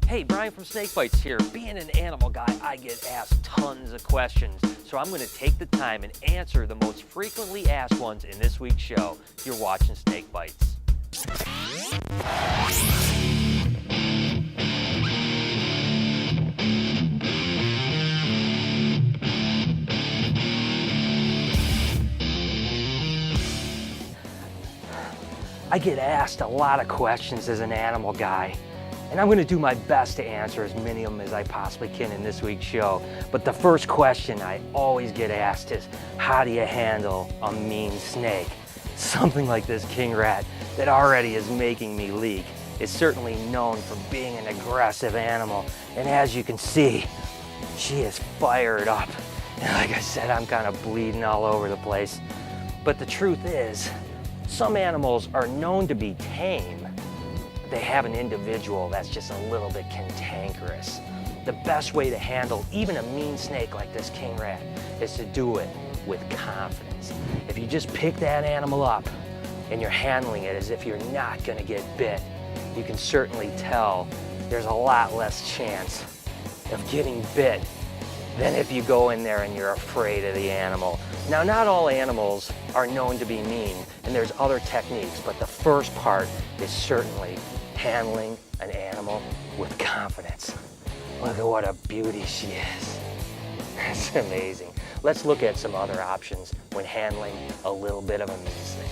Hey, Brian from SnakeBytes here. Being an animal guy, I get asked tons of questions. So I'm going to take the time and answer the most frequently asked ones in this week's show. You're watching SnakeBytes. I get asked a lot of questions as an animal guy, and I'm going to do my best to answer as many of them as I possibly can in this week's show. But the first question I always get asked is, how do you handle a mean snake? Something like this king rat that already is making me leak is certainly known for being an aggressive animal, and as you can see, she is fired up. And like I said, I'm kind of bleeding all over the place. But the truth is, some animals are known to be tame. They have an individual that's just a little bit cantankerous. The best way to handle even a mean snake like this king rat is to do it with confidence. If you just pick that animal up and you're handling it as if you're not gonna get bit, you can certainly tell there's a lot less chance of getting bit than if you go in there and you're afraid of the animal. Now, not all animals are known to be mean, and there's other techniques, but the first part is certainly handling an animal with confidence. Look at what a beauty she is. That's amazing. Let's look at some other options when handling a little bit of a mean snake.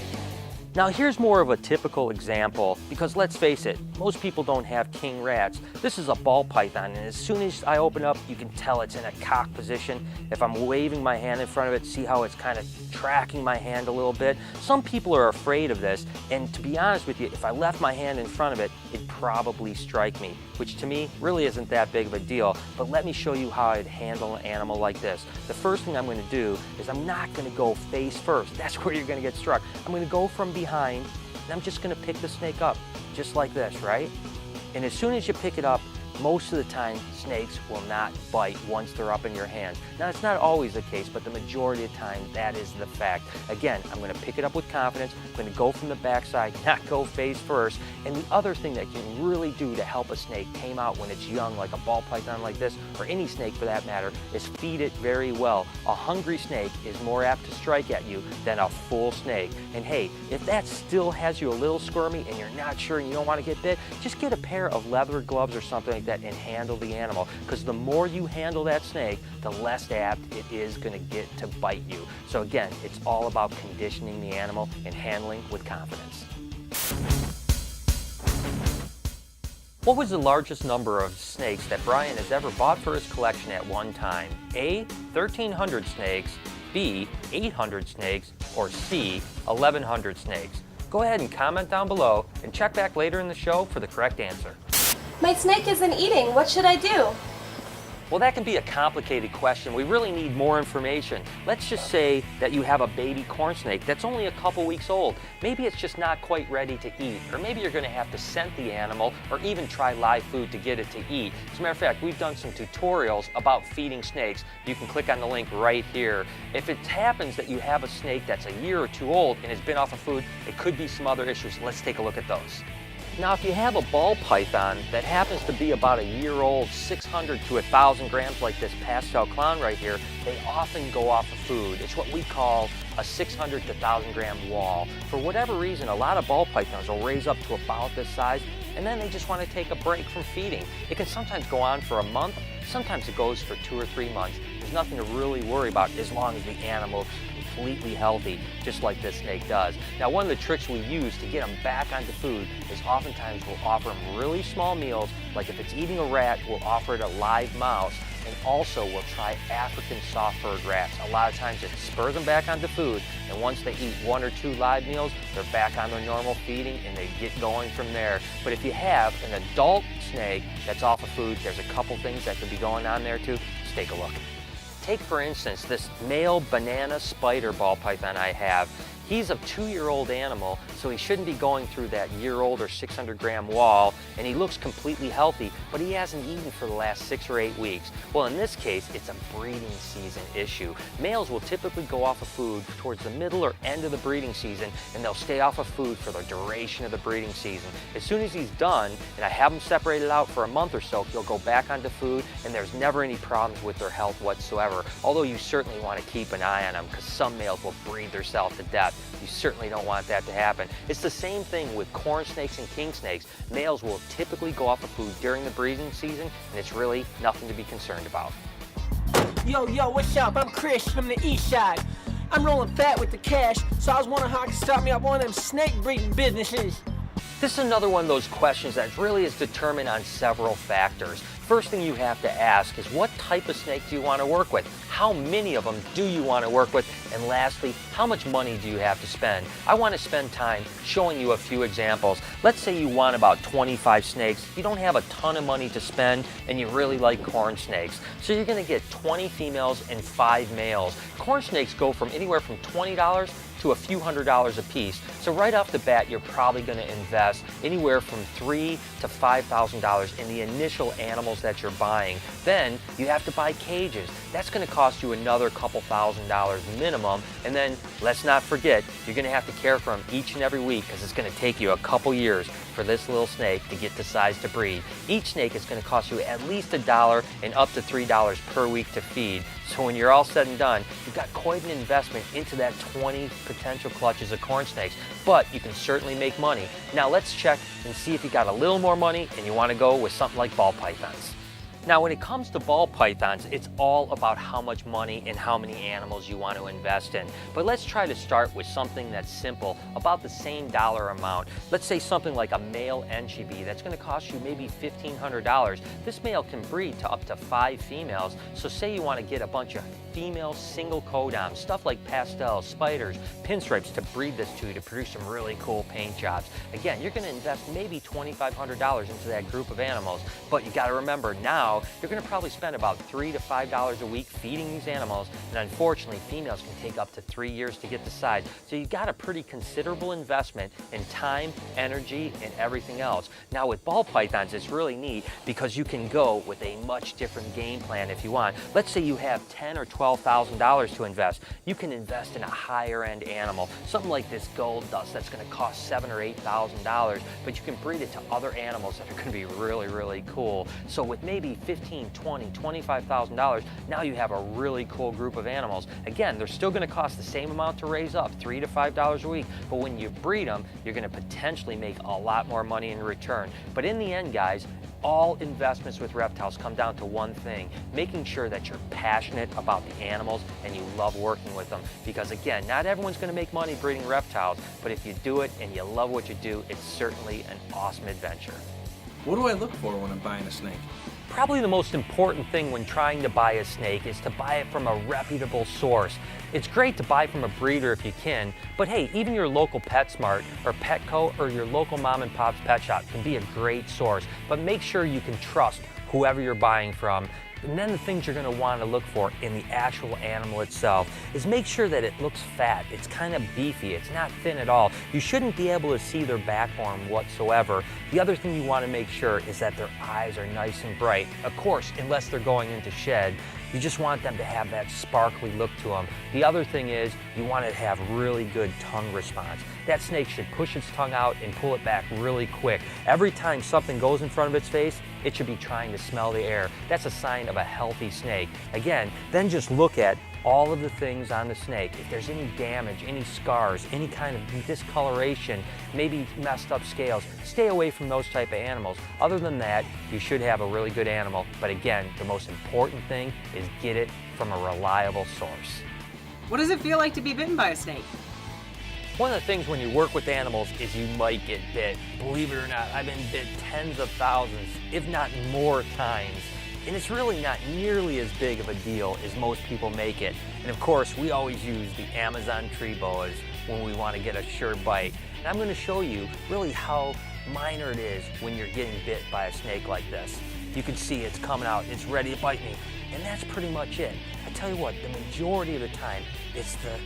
Now here's more of a typical example, because let's face it, most people don't have king rats. This is a ball python, and as soon as I open up, you can tell it's in a cock position. If I'm waving my hand in front of it, see how it's kind of tracking my hand a little bit? Some people are afraid of this, and to be honest with you, if I left my hand in front of it, it'd probably strike me, which to me really isn't that big of a deal. But let me show you how I'd handle an animal like this. The first thing I'm going to do is I'm not going to go face first. That's where you're going to get struck. I'm going to go from behind, and I'm just going to pick the snake up, just like this, right? And as soon as you pick it up, most of the time, snakes will not bite once they're up in your hand. Now, it's not always the case, but the majority of the time, that is the fact. Again, I'm going to pick it up with confidence. I'm going to go from the backside, not go face first. And the other thing that you can really do to help a snake tame out when it's young, like a ball python like this, or any snake for that matter, is feed it very well. A hungry snake is more apt to strike at you than a full snake. And hey, if that still has you a little squirmy and you're not sure and you don't want to get bit, just get a pair of leather gloves or something like that and handle the animal, because the more you handle that snake, the less apt it is going to get to bite you. So again, it's all about conditioning the animal and handling with confidence. What was the largest number of snakes that Brian has ever bought for his collection at one time? A, 1,300 snakes, B, 800 snakes, or C, 1,100 snakes? Go ahead and comment down below and check back later in the show for the correct answer. My snake isn't eating. What should I do? Well, that can be a complicated question. We really need more information. Let's just say that you have a baby corn snake that's only a couple weeks old. Maybe it's just not quite ready to eat, or maybe you're going to have to scent the animal or even try live food to get it to eat. As a matter of fact, we've done some tutorials about feeding snakes. You can click on the link right here. If it happens that you have a snake that's a year or two old and has been off of food, it could be some other issues. Let's take a look at those. Now, if you have a ball python that happens to be about a year old, 600 to 1,000 grams like this pastel clown right here, they often go off of food. It's what we call a 600 to 1,000 gram wall. For whatever reason, a lot of ball pythons will raise up to about this size, and then they just want to take a break from feeding. It can sometimes go on for a month, sometimes it goes for 2 or 3 months. There's nothing to really worry about as long as the animal's completely healthy, just like this snake does. Now, one of the tricks we use to get them back onto food is oftentimes we'll offer them really small meals, like if it's eating a rat, we'll offer it a live mouse, and also we'll try African soft-furred rats. A lot of times it spurs them back onto food, and once they eat 1 or 2 live meals, they're back on their normal feeding and they get going from there. But if you have an adult snake that's off of food, there's a couple things that could be going on there too. Let's take a look. Take, for instance, this male banana spider ball python I have. He's a 2-year-old animal, so he shouldn't be going through that year-old or 600-gram wall, and he looks completely healthy, but he hasn't eaten for the last 6 or 8 weeks. Well, in this case, it's a breeding season issue. Males will typically go off of food towards the middle or end of the breeding season, and they'll stay off of food for the duration of the breeding season. As soon as he's done, and I have him separated out for a month or so, he'll go back onto food, and there's never any problems with their health whatsoever. Although you certainly want to keep an eye on them, because some males will breed themselves to death. You certainly don't want that to happen. It's the same thing with corn snakes and king snakes. Males will typically go off of food during the breeding season, and it's really nothing to be concerned about. Yo, what's up? I'm Chris from the east side. I'm rolling fat with the cash, so I was wondering how I could start me up one of them snake breeding businesses. This is another one of those questions that really is determined on several factors. First thing you have to ask is, what type of snake do you want to work with? How many of them do you want to work with? And lastly, how much money do you have to spend? I want to spend time showing you a few examples. Let's say you want about 25 snakes. You don't have a ton of money to spend, and you really like corn snakes. So you're going to get 20 females and 5 males. Corn snakes go from anywhere from $20 to a few $100s a piece. So right off the bat, you're probably going to invest anywhere from $3,000 to $5,000 in the initial animals that you're buying. Then you have to buy cages. That's going to cost you another couple $1,000s minimum. And then let's not forget, you're going to have to care for them each and every week, because it's going to take you a couple years for this little snake to get the size to breed. Each snake is going to cost you at least $1 and up to $3 per week to feed. So when you're all said and done, you've got quite an investment into that 20 potential clutches of corn snakes, but you can certainly make money. Now let's check and see if you got a little more money and you want to go with something like ball pythons. Now, when it comes to ball pythons, it's all about how much money and how many animals you want to invest in. But let's try to start with something that's simple, about the same dollar amount. Let's say something like a male NGB that's going to cost you maybe $1,500. This male can breed to up to 5 females. So say you want to get a bunch of female single codoms, stuff like pastels, spiders, pinstripes to breed this to produce some really cool paint jobs. Again, you're going to invest maybe $2,500 into that group of animals, but you got to remember, now you're going to probably spend about $3 to $5 a week feeding these animals, and unfortunately females can take up to 3 years to get the size. So you've got a pretty considerable investment in time, energy, and everything else. Now with ball pythons, it's really neat because you can go with a much different game plan if you want. Let's say you have $10,000 or $12,000 to invest. You can invest in a higher end animal, something like this gold dust that's going to cost $7,000 or $8,000, but you can breed it to other animals that are going to be really, really cool. So with maybe $15,000, $20,000, $25,000, now you have a really cool group of animals. Again, they're still going to cost the same amount to raise up, $3 to $5 a week, but when you breed them, you're going to potentially make a lot more money in return. But in the end, guys, all investments with reptiles come down to one thing: making sure that you're passionate about the animals and you love working with them. Because again, not everyone's going to make money breeding reptiles, but if you do it and you love what you do, it's certainly an awesome adventure. What do I look for when I'm buying a snake? Probably the most important thing when trying to buy a snake is to buy it from a reputable source. It's great to buy from a breeder if you can, but hey, even your local PetSmart or Petco or your local mom and pop's pet shop can be a great source, but make sure you can trust whoever you're buying from. And then the things you're going to want to look for in the actual animal itself is make sure that it looks fat, it's kind of beefy, it's not thin at all. You shouldn't be able to see their backbone whatsoever. The other thing you want to make sure is that their eyes are nice and bright. Of course, unless they're going into shed, you just want them to have that sparkly look to them. The other thing is you want it to have really good tongue response. That snake should push its tongue out and pull it back really quick. Every time something goes in front of its face, it should be trying to smell the air. That's a sign of a healthy snake. Again, then just look at all of the things on the snake. If there's any damage, any scars, any kind of discoloration, maybe messed up scales, stay away from those type of animals. Other than that, you should have a really good animal. But again, the most important thing is get it from a reliable source. What does it feel like to be bitten by a snake? One of the things when you work with animals is you might get bit. Believe it or not, I've been bit tens of thousands, if not more times. And it's really not nearly as big of a deal as most people make it. And of course, we always use the Amazon tree boas when we want to get a sure bite. And I'm going to show you really how minor it is when you're getting bit by a snake like this. You can see it's coming out, it's ready to bite me. And that's pretty much it. I tell you what, the majority of the time, it's the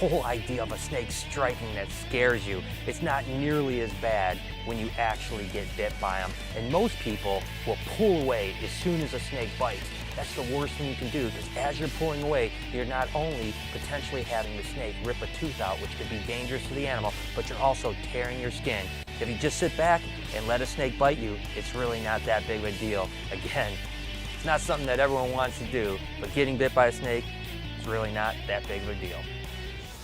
whole idea of a snake striking that scares you. It's not nearly as bad when you actually get bit by them. And most people will pull away as soon as a snake bites. That's the worst thing you can do, because as you're pulling away, you're not only potentially having the snake rip a tooth out, which could be dangerous to the animal, but you're also tearing your skin. If you just sit back and let a snake bite you, it's really not that big of a deal. Again, it's not something that everyone wants to do, but getting bit by a snake is really not that big of a deal.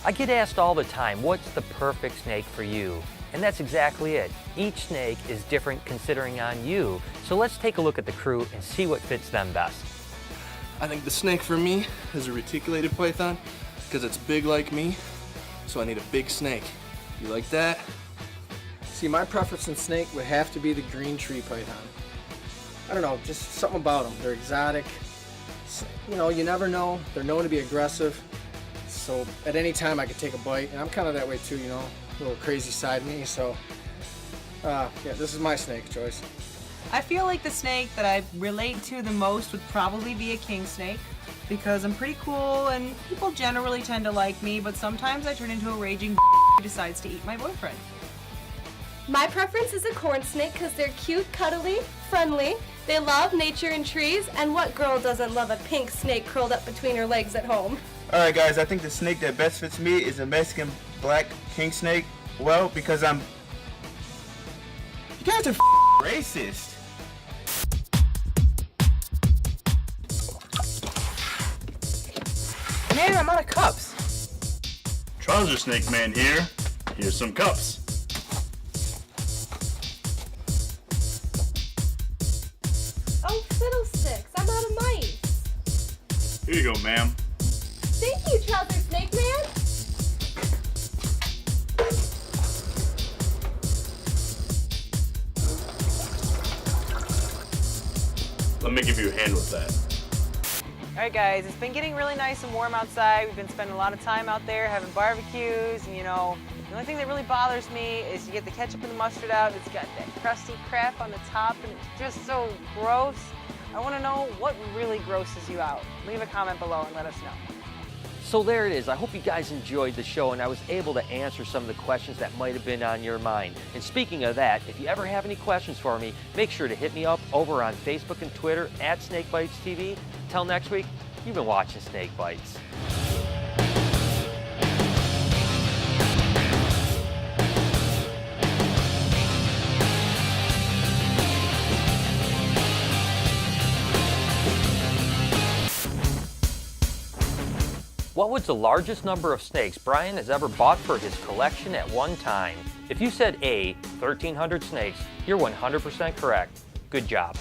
I get asked all the time, what's the perfect snake for you? And that's exactly it. Each snake is different considering on you. So let's take a look at the crew and see what fits them best. I think the snake for me is a reticulated python because it's big like me, so I need a big snake. You like that? See, my preference in snake would have to be the green tree python. I don't know, just something about them. They're exotic. You know, you never know. They're known to be aggressive. So at any time I could take a bite, and I'm kind of that way too, you know, a little crazy side me. So yeah, this is my snake choice. I feel like the snake that I relate to the most would probably be a king snake, because I'm pretty cool and people generally tend to like me, but sometimes I turn into a raging who decides to eat my boyfriend. My preference is a corn snake because they're cute, cuddly, friendly. They love nature and trees, and what girl doesn't love a pink snake curled up between her legs at home? Alright guys, I think the snake that best fits me is a Mexican black king snake. Well, because you guys are racist. Man, I'm out of cups. Trouser Snake Man here. Here's some cups. Oh, fiddlesticks, I'm out of mice. Here you go, ma'am. Thank you, Trouser Snake Man. Let me give you a hand with that. Alright guys, it's been getting really nice and warm outside. We've been spending a lot of time out there having barbecues, and you know, the only thing that really bothers me is you get the ketchup and the mustard out, and it's got that crusty crap on the top, and it's just so gross. I want to know what really grosses you out. Leave a comment below and let us know. So there it is. I hope you guys enjoyed the show and I was able to answer some of the questions that might have been on your mind. And speaking of that, if you ever have any questions for me, make sure to hit me up over on Facebook and Twitter at SnakeBytesTV. Till next week, you've been watching Snake Bites. What was the largest number of snakes Brian has ever bought for his collection at one time? If you said A, 1,300 snakes, you're 100% correct. Good job.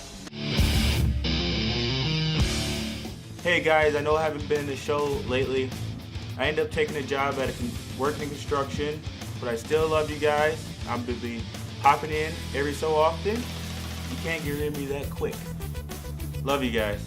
Hey guys, I know I haven't been in the show lately. I ended up taking a job at working in construction, but I still love you guys. I'm going to be popping in every so often. You can't get rid of me that quick. Love you guys.